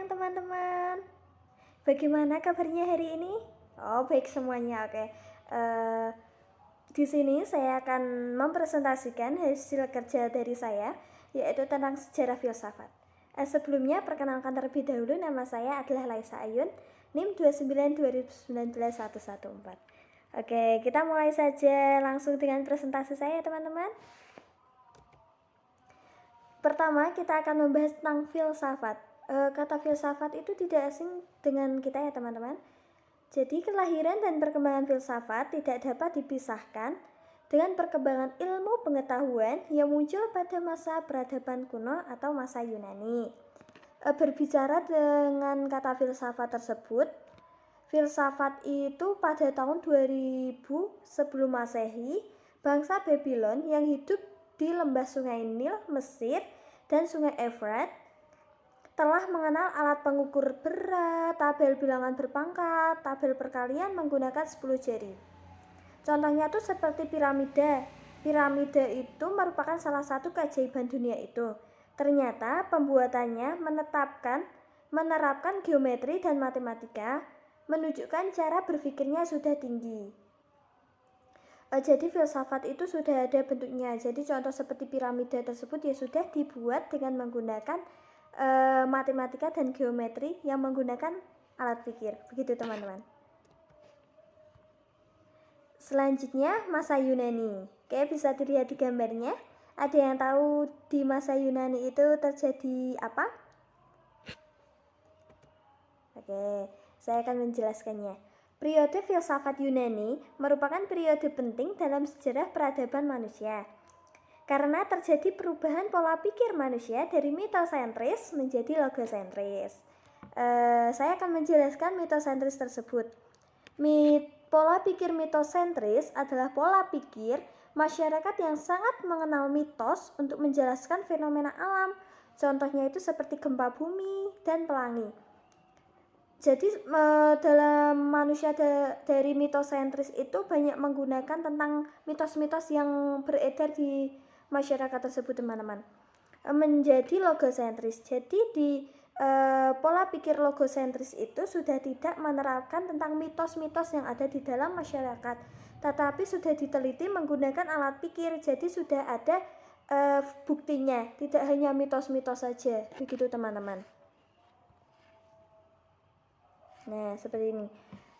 siang teman-teman. Bagaimana kabarnya hari ini? Oh, baik semuanya. Oke. Di sini saya akan mempresentasikan hasil kerja dari saya, yaitu tentang sejarah filsafat. Sebelumnya perkenalkan terlebih dahulu, nama saya adalah Laisa Ayun, NIM 29 2019 114. Oke, kita mulai saja langsung dengan presentasi saya teman-teman. Pertama, kita akan membahas tentang filsafat. Kata filsafat itu tidak asing dengan kita ya teman-teman. Jadi kelahiran dan perkembangan filsafat tidak dapat dipisahkan dengan perkembangan ilmu pengetahuan yang muncul pada masa peradaban kuno atau masa Yunani. Berbicara dengan kata filsafat tersebut, filsafat itu pada tahun 2000 sebelum Masehi, bangsa Babylon yang hidup di lembah Sungai Nil, Mesir, dan Sungai Efrat telah mengenal alat pengukur berat, tabel bilangan berpangkat, tabel perkalian menggunakan 10 jari. Contohnya itu seperti piramida. Piramida itu merupakan salah satu keajaiban dunia itu. Ternyata pembuatannya menerapkan geometri dan matematika, menunjukkan cara berpikirnya sudah tinggi. Jadi filsafat itu sudah ada bentuknya. Jadi contoh seperti piramida tersebut ya sudah dibuat dengan menggunakan matematika dan geometri yang menggunakan alat pikir. Begitu teman-teman. Selanjutnya masa Yunani. Oke, bisa dilihat di gambarnya. Ada yang tahu di masa Yunani itu terjadi apa? Oke, saya akan menjelaskannya. Periode filsafat Yunani merupakan periode penting dalam sejarah peradaban manusia. Karena terjadi perubahan pola pikir manusia dari mitosentris menjadi logosentris. Saya akan menjelaskan mitosentris tersebut. Pola pikir mitosentris adalah pola pikir masyarakat yang sangat mengenal mitos untuk menjelaskan fenomena alam. Contohnya itu seperti gempa bumi dan pelangi. Jadi dalam manusia dari mitosentris itu banyak menggunakan tentang mitos-mitos yang beredar di masyarakat tersebut teman-teman, menjadi logosentris. Jadi di pola pikir logosentris itu sudah tidak menerapkan tentang mitos-mitos yang ada di dalam masyarakat, tetapi sudah diteliti menggunakan alat pikir. Jadi sudah ada buktinya, tidak hanya mitos-mitos saja. Begitu teman-teman. Nah, seperti ini.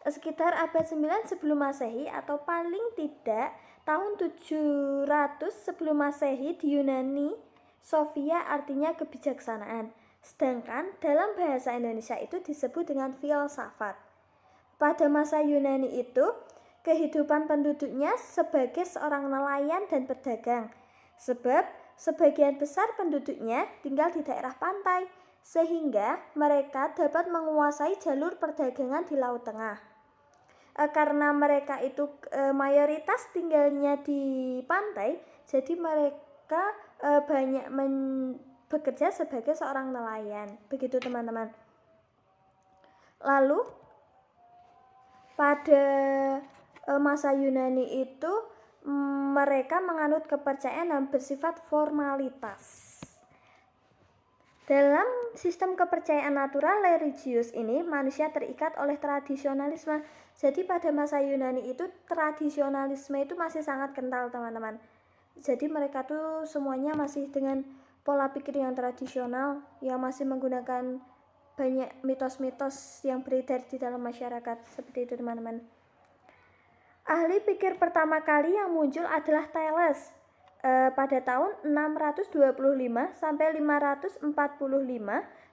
Sekitar abad 9 sebelum Masehi atau paling tidak tahun 700 sebelum Masehi di Yunani, Sophia artinya kebijaksanaan. Sedangkan dalam bahasa Indonesia itu disebut dengan filsafat. Pada masa Yunani itu, kehidupan penduduknya sebagai seorang nelayan dan pedagang. Sebab sebagian besar penduduknya tinggal di daerah pantai, sehingga mereka dapat menguasai jalur perdagangan di Laut Tengah. Karena mereka itu mayoritas tinggalnya di pantai, jadi mereka banyak bekerja sebagai seorang nelayan. Begitu teman-teman. Lalu pada masa Yunani itu mereka menganut kepercayaan yang bersifat formalitas. Dalam sistem kepercayaan natural religius ini, manusia terikat oleh tradisionalisme. Jadi pada masa Yunani itu tradisionalisme itu masih sangat kental teman-teman. Jadi mereka tuh semuanya masih dengan pola pikir yang tradisional, yang masih menggunakan banyak mitos-mitos yang beredar di dalam masyarakat. Seperti itu teman-teman. Ahli pikir pertama kali yang muncul adalah Thales. Pada tahun 625 sampai 545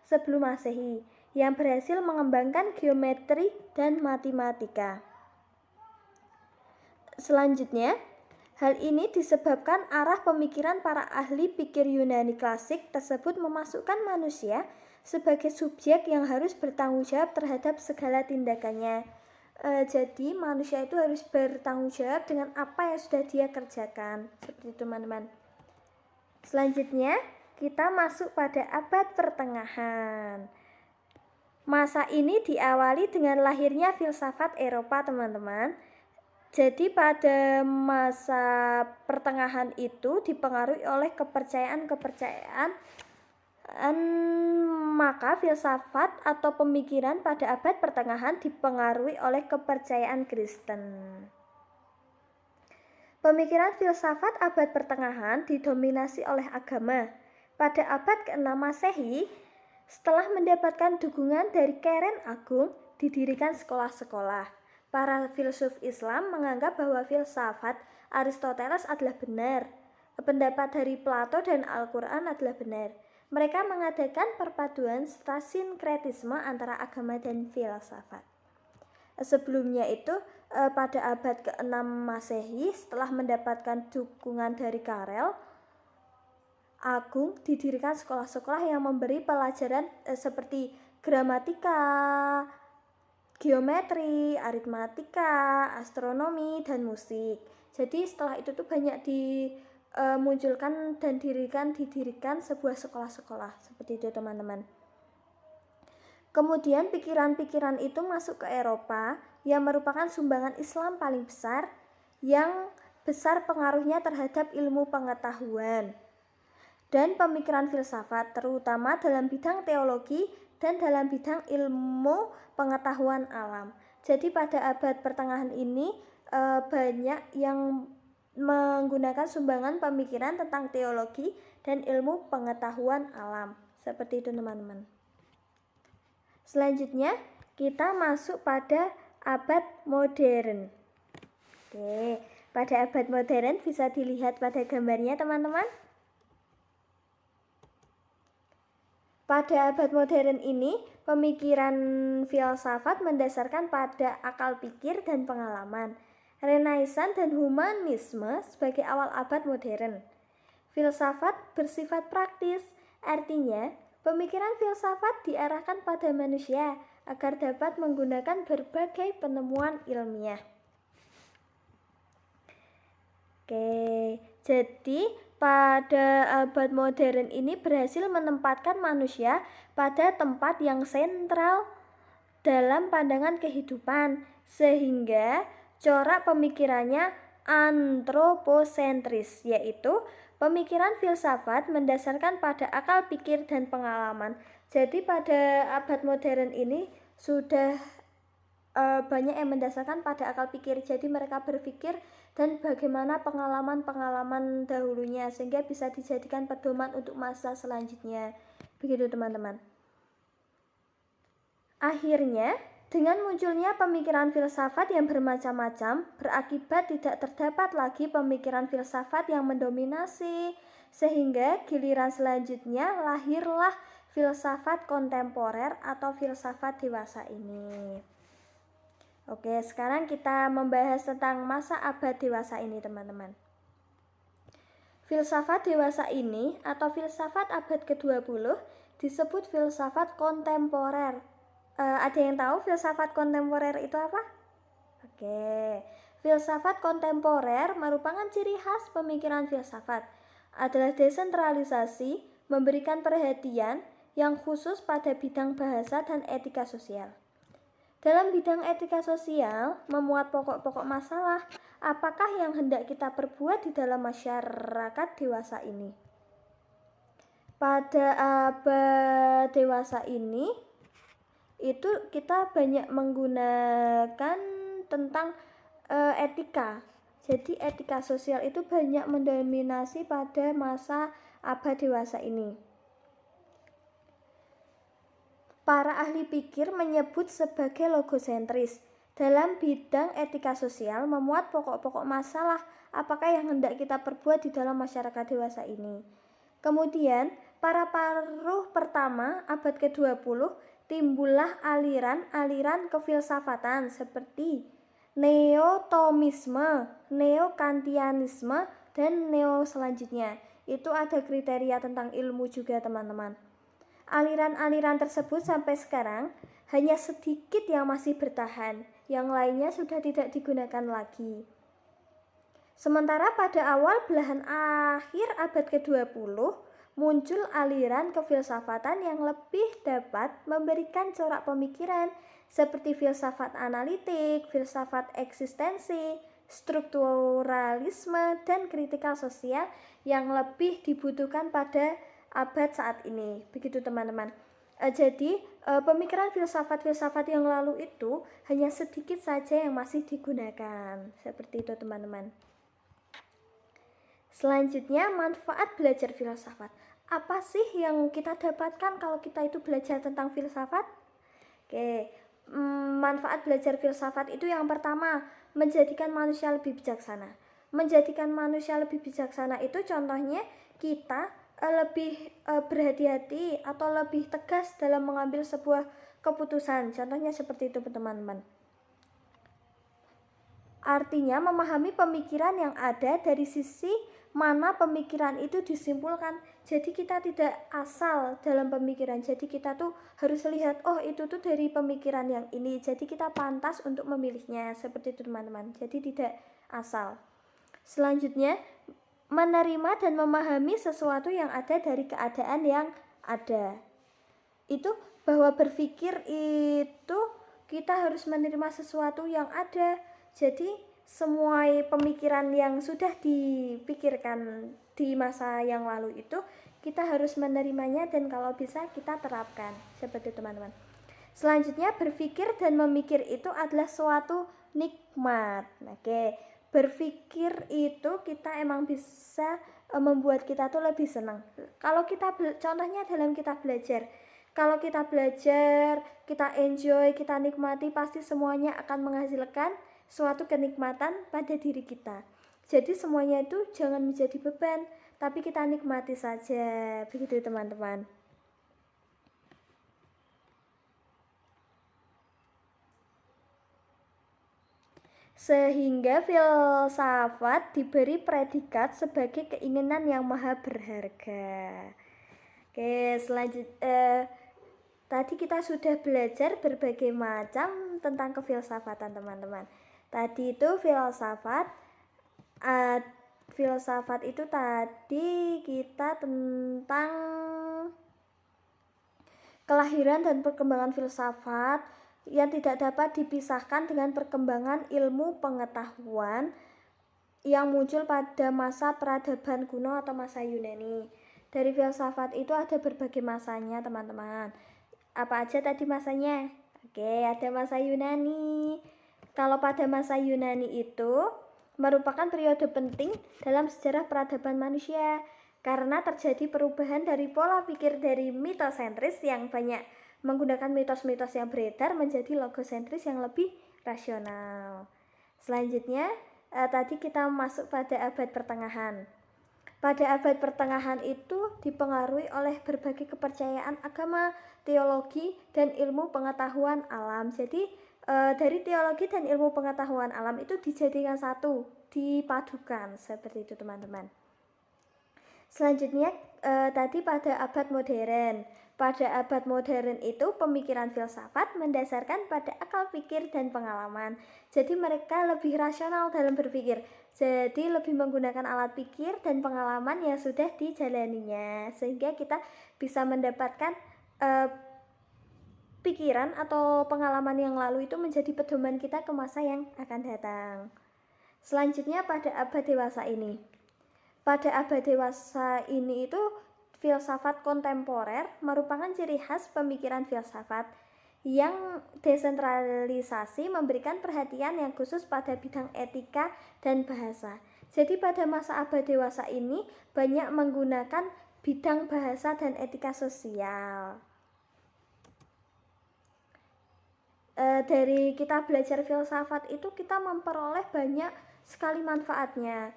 sebelum Masehi, yang berhasil mengembangkan geometri dan matematika. Selanjutnya, hal ini disebabkan arah pemikiran para ahli pikir Yunani klasik tersebut memasukkan manusia sebagai subjek yang harus bertanggung jawab terhadap segala tindakannya. Jadi manusia itu harus bertanggung jawab dengan apa yang sudah dia kerjakan. Seperti itu teman-teman. Selanjutnya kita masuk pada abad pertengahan. Masa ini diawali dengan lahirnya filsafat Eropa teman-teman. Jadi pada masa pertengahan itu dipengaruhi oleh kepercayaan Maka filsafat atau pemikiran pada abad pertengahan dipengaruhi oleh kepercayaan Kristen. Pemikiran filsafat abad pertengahan didominasi oleh agama. Pada abad ke-6 Masehi, setelah mendapatkan dukungan dari Keren Agung, didirikan sekolah-sekolah. Para filsuf Islam menganggap bahwa filsafat Aristoteles adalah benar. Pendapat dari Plato dan Al-Quran adalah benar. Mereka mengadakan perpaduan serta sinkretisme antara agama dan filsafat. Sebelumnya itu pada abad ke-6 Masehi, setelah mendapatkan dukungan dari Karel Agung, didirikan sekolah-sekolah yang memberi pelajaran seperti gramatika, geometri, aritmatika, astronomi, dan musik. Jadi setelah itu tuh banyak dimunculkan dan didirikan sebuah sekolah-sekolah seperti itu teman-teman. Kemudian pikiran-pikiran itu masuk ke Eropa yang merupakan sumbangan Islam paling besar, yang besar pengaruhnya terhadap ilmu pengetahuan dan pemikiran filsafat, terutama dalam bidang teologi dan dalam bidang ilmu pengetahuan alam. Jadi pada abad pertengahan ini banyak yang menggunakan sumbangan pemikiran tentang teologi dan ilmu pengetahuan alam. Seperti itu teman-teman. Selanjutnya kita masuk pada abad modern. Oke, pada abad modern bisa dilihat pada gambarnya teman-teman. Pada abad modern ini, pemikiran filsafat mendasarkan pada akal pikir dan pengalaman. Renaissance dan humanisme sebagai awal abad modern. Filsafat bersifat praktis, artinya pemikiran filsafat diarahkan pada manusia agar dapat menggunakan berbagai penemuan ilmiah. Oke, jadi pada abad modern ini berhasil menempatkan manusia pada tempat yang sentral dalam pandangan kehidupan, sehingga corak pemikirannya antroposentris, yaitu pemikiran filsafat mendasarkan pada akal pikir dan pengalaman. Jadi pada abad modern ini sudah banyak yang mendasarkan pada akal pikir. Jadi mereka berpikir dan bagaimana pengalaman-pengalaman dahulunya, sehingga bisa dijadikan pedoman untuk masa selanjutnya. Begitu teman-teman. Akhirnya, dengan munculnya pemikiran filsafat yang bermacam-macam, berakibat tidak terdapat lagi pemikiran filsafat yang mendominasi, sehingga giliran selanjutnya lahirlah filsafat kontemporer atau filsafat dewasa ini. Oke, sekarang kita membahas tentang masa abad dewasa ini teman-teman. Filsafat dewasa ini atau filsafat abad ke-20 disebut filsafat kontemporer. Ada yang tahu filsafat kontemporer itu apa? Oke, filsafat kontemporer merupakan ciri khas pemikiran filsafat. Adalah desentralisasi, memberikan perhatian yang khusus pada bidang bahasa dan etika sosial. Dalam bidang etika sosial, memuat pokok-pokok masalah apakah yang hendak kita perbuat di dalam masyarakat dewasa ini. Pada abad dewasa ini, itu kita banyak menggunakan tentang etika. Jadi etika sosial itu banyak mendominasi pada masa abad dewasa ini. Para ahli pikir menyebut sebagai logosentris. Dalam bidang etika sosial memuat pokok-pokok masalah apakah yang hendak kita perbuat di dalam masyarakat dewasa ini. Kemudian para paruh pertama abad ke-20 timbullah aliran-aliran kefilsafatan seperti neotomisme, neokantianisme, dan neo selanjutnya. Itu ada kriteria tentang ilmu juga teman-teman. Aliran-aliran tersebut sampai sekarang hanya sedikit yang masih bertahan, yang lainnya sudah tidak digunakan lagi. Sementara pada awal belahan akhir abad ke-20 muncul aliran kefilsafatan yang lebih dapat memberikan corak pemikiran seperti filsafat analitik, filsafat eksistensi, strukturalisme, dan kritikal sosial yang lebih dibutuhkan pada abad saat ini. Begitu teman-teman. Jadi pemikiran filsafat-filsafat yang lalu itu hanya sedikit saja yang masih digunakan. Seperti itu teman-teman. Selanjutnya, manfaat belajar filsafat. Apa sih yang kita dapatkan kalau kita itu belajar tentang filsafat? Oke, manfaat belajar filsafat itu yang pertama, menjadikan manusia lebih bijaksana. Menjadikan manusia lebih bijaksana itu contohnya kita lebih berhati-hati atau lebih tegas dalam mengambil sebuah keputusan. Contohnya seperti itu teman-teman. Artinya memahami pemikiran yang ada dari sisi mana pemikiran itu disimpulkan. Jadi kita tidak asal dalam pemikiran. Jadi kita tuh harus lihat, oh itu tuh dari pemikiran yang ini. Jadi kita pantas untuk memilihnya. Seperti itu teman-teman. Jadi tidak asal. Selanjutnya, menerima dan memahami sesuatu yang ada dari keadaan yang ada. Itu bahwa berpikir itu kita harus menerima sesuatu yang ada. Jadi semua pemikiran yang sudah dipikirkan di masa yang lalu itu kita harus menerimanya dan kalau bisa kita terapkan. Seperti teman-teman. Selanjutnya, berpikir dan memikir itu adalah suatu nikmat. Oke, berpikir itu kita emang bisa membuat kita tuh lebih senang. Kalau kita contohnya dalam kita belajar, kalau kita belajar, kita enjoy, kita nikmati, pasti semuanya akan menghasilkan suatu kenikmatan pada diri kita. Jadi semuanya itu jangan menjadi beban, tapi kita nikmati saja. Begitu teman-teman. Sehingga filsafat diberi predikat sebagai keinginan yang maha berharga. Oke, selanjutnya tadi kita sudah belajar berbagai macam tentang kefilsafatan teman-teman. Tadi itu filsafat itu tadi kita tentang kelahiran dan perkembangan filsafat yang tidak dapat dipisahkan dengan perkembangan ilmu pengetahuan yang muncul pada masa peradaban kuno atau masa Yunani. Dari filsafat itu ada berbagai masanya teman-teman. Apa aja tadi masanya? Oke, ada masa Yunani. Kalau pada masa Yunani itu merupakan periode penting dalam sejarah peradaban manusia karena terjadi perubahan dari pola pikir dari mitosentris yang banyak menggunakan mitos-mitos yang beredar menjadi logosentris yang lebih rasional. Selanjutnya, tadi kita masuk pada abad pertengahan. Pada abad pertengahan itu dipengaruhi oleh berbagai kepercayaan agama, teologi, dan ilmu pengetahuan alam. Jadi dari teologi dan ilmu pengetahuan alam itu dijadikan satu, dipadukan seperti itu teman-teman. Selanjutnya tadi pada abad modern. Pada abad modern itu pemikiran filsafat mendasarkan pada akal pikir dan pengalaman. Jadi mereka lebih rasional dalam berpikir. Jadi lebih menggunakan alat pikir dan pengalaman yang sudah dijalaninya. Sehingga kita bisa mendapatkan pikiran atau pengalaman yang lalu itu menjadi pedoman kita ke masa yang akan datang. Selanjutnya pada abad dewasa ini. Pada abad dewasa ini itu filsafat kontemporer merupakan ciri khas pemikiran filsafat yang desentralisasi memberikan perhatian yang khusus pada bidang etika dan bahasa. Jadi pada masa abad dewasa ini banyak menggunakan bidang bahasa dan etika sosial. Dari kita belajar filsafat itu kita memperoleh banyak sekali manfaatnya.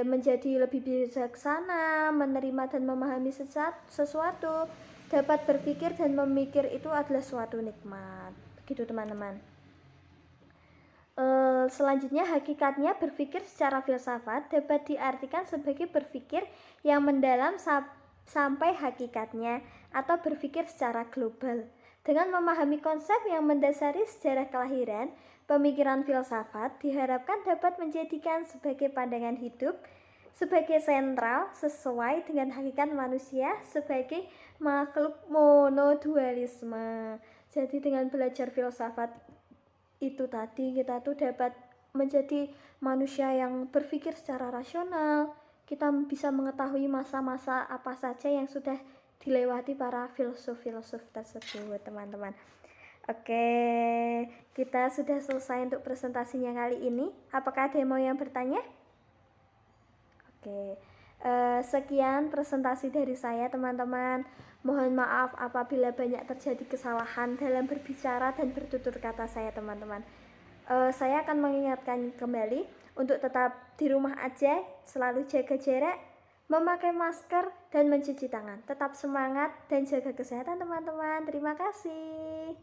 Menjadi lebih bijaksana, menerima dan memahami sesuatu, dapat berpikir dan memikir itu adalah suatu nikmat. Begitu teman-teman. Selanjutnya hakikatnya berpikir secara filsafat dapat diartikan sebagai berpikir yang mendalam sampai hakikatnya atau berpikir secara global. Dengan memahami konsep yang mendasari sejarah kelahiran, pemikiran filsafat diharapkan dapat menjadikan sebagai pandangan hidup sebagai sentral sesuai dengan hakikat manusia sebagai makhluk monodualisme. Jadi dengan belajar filsafat itu tadi kita tuh dapat menjadi manusia yang berpikir secara rasional, kita bisa mengetahui masa-masa apa saja yang sudah dilewati para filsuf-filsuf tersebut, teman-teman. Oke, kita sudah selesai untuk presentasinya kali ini. Apakah ada yang bertanya? Oke, sekian presentasi dari saya, teman-teman. Mohon maaf apabila banyak terjadi kesalahan dalam berbicara dan bertutur kata saya, teman-teman. Saya akan mengingatkan kembali untuk tetap di rumah aja, selalu jaga jarak, memakai masker, dan mencuci tangan. Tetap semangat dan jaga kesehatan, teman-teman. Terima kasih.